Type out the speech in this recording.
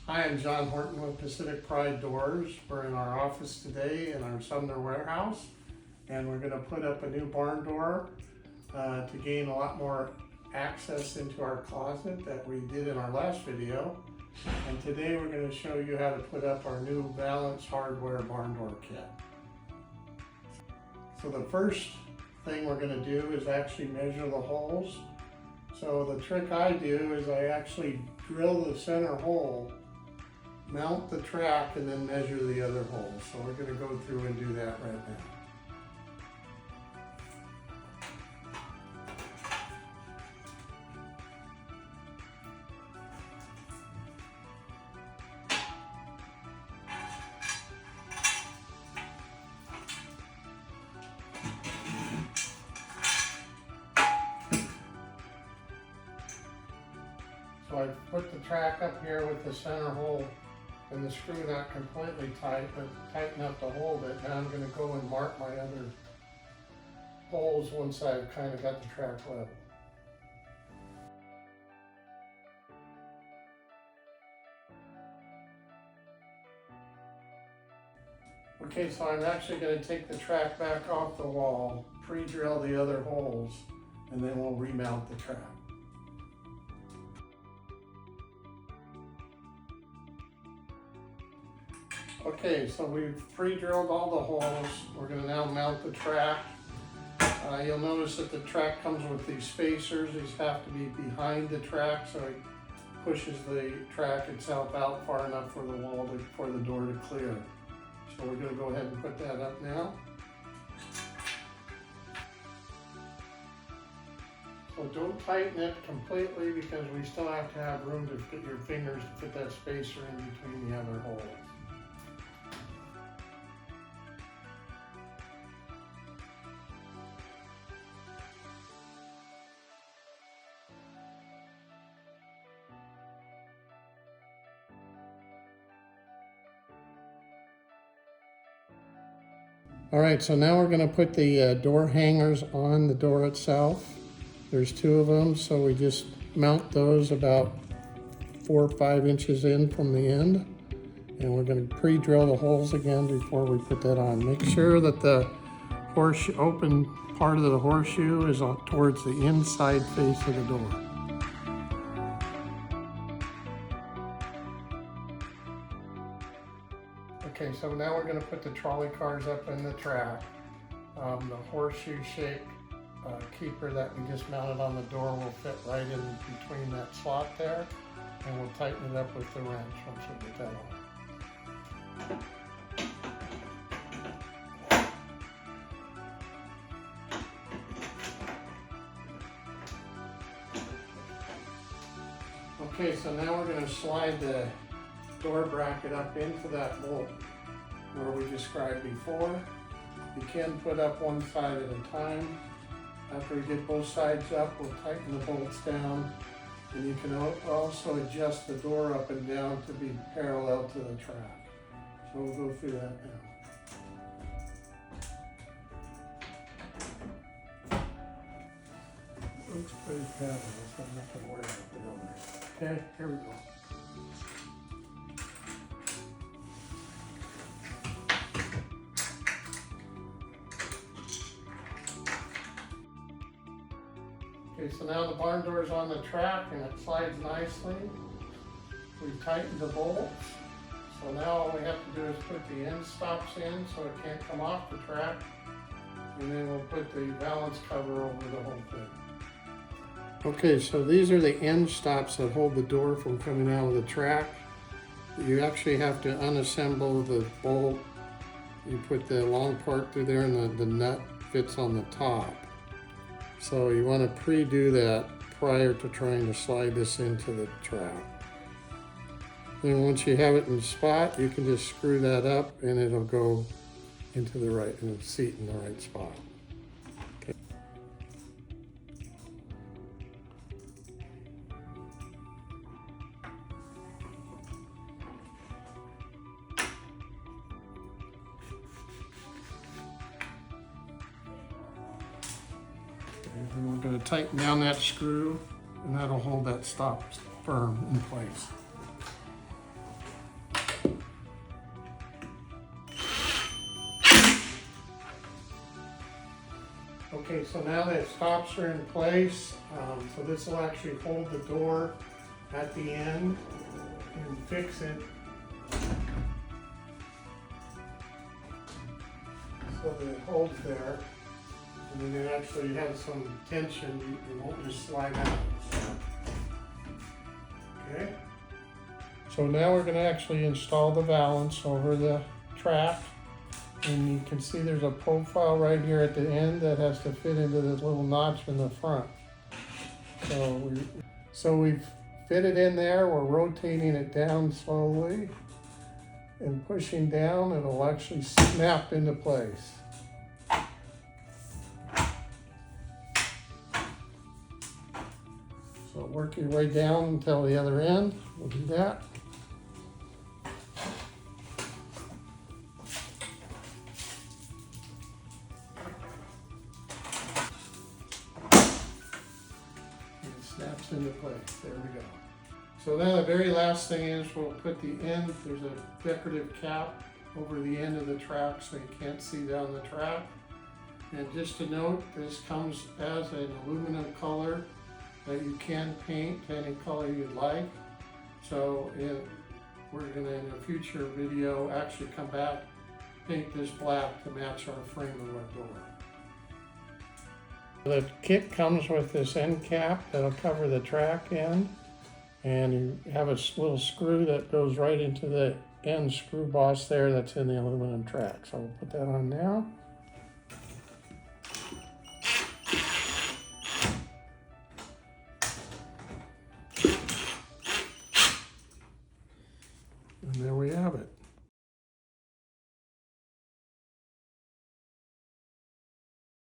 Hi, I'm John Horton with Pacific Pride Doors. We're in our office today in our Sumner warehouse, and we're going to put up a new barn door to gain a lot more access into our closet that we did in our last video. And today we're going to show you how to put up our new Valance hardware barn door kit. So the first thing we're going to do is actually measure the holes. So the trick I do is I actually drill the center hole, mount the track, and then measure the other holes. So we're going to go through and do that right now. So I put the track up here with the center hole and the screw not completely tight, but tighten up to hold it. Now I'm going to go and mark my other holes once I've kind of got the track level. Okay, so I'm actually going to take the track back off the wall, pre-drill the other holes, and then we'll remount the track. Okay, so we've pre-drilled all the holes. We're going to now mount the track. You'll notice that the track comes with these spacers. These have to be behind the track, so it pushes the track itself out far enough for the wall for the door to clear. So we're going to go ahead and put that up now. So don't tighten it completely because we still have to have room to fit your fingers to fit that spacer in between the other holes. All right, so now we're going to put the door hangers on the door itself. There's two of them, so we just mount those about 4 or 5 inches in from the end. And we're going to pre-drill the holes again before we put that on. Make sure that the horseshoe, open part of the horseshoe is towards the inside face of the door. Okay, so now we're going to put the trolley cars up in the track. The horseshoe shaped keeper that we just mounted on the door will fit right in between that slot there, and we'll tighten it up with the wrench once we get that on. Okay, so now we're going to slide the door bracket up into that bolt where we described before. You can put up one side at a time. After we get both sides up, we'll tighten the bolts down, and you can also adjust the door up and down to be parallel to the track. So we'll go through that now. Looks pretty padded, so I'm not going to worry about the numbers. Okay, here we go. Okay, so now the barn door is on the track and it slides nicely. We've tightened the bolts. So now all we have to do is put the end stops in so it can't come off the track. And then we'll put the valance cover over the whole thing. Okay, so these are the end stops that hold the door from coming out of the track. You actually have to unassemble the bolt. You put the long part through there and the nut fits on the top. So you want to pre-do that prior to trying to slide this into the track. Then once you have it in the spot, you can just screw that up and it'll go into the right, and seat in the right spot. Okay. And we're going to tighten down that screw, and that'll hold that stop firm in place. Okay, so now that stops are in place, so this will actually hold the door at the end and fix it so that it holds there. And then it actually has some tension, it won't just slide out. Okay. So now we're going to actually install the valance over the track. And you can see there's a profile right here at the end that has to fit into this little notch in the front. So we've fit it in there, we're rotating it down slowly and pushing down, and it'll actually snap into place. So work your way down until the other end, we'll do that. Snaps into place. There we go. So now the very last thing is we'll put the end, there's a decorative cap over the end of the track so you can't see down the track. And just to note, this comes as an aluminum color that you can paint any color you'd like. So we're going to, in a future video, actually come back, paint this black to match our frame of our door. The kit comes with this end cap that'll cover the track end, and you have a little screw that goes right into the end screw boss there that's in the aluminum track. So we'll put that on now.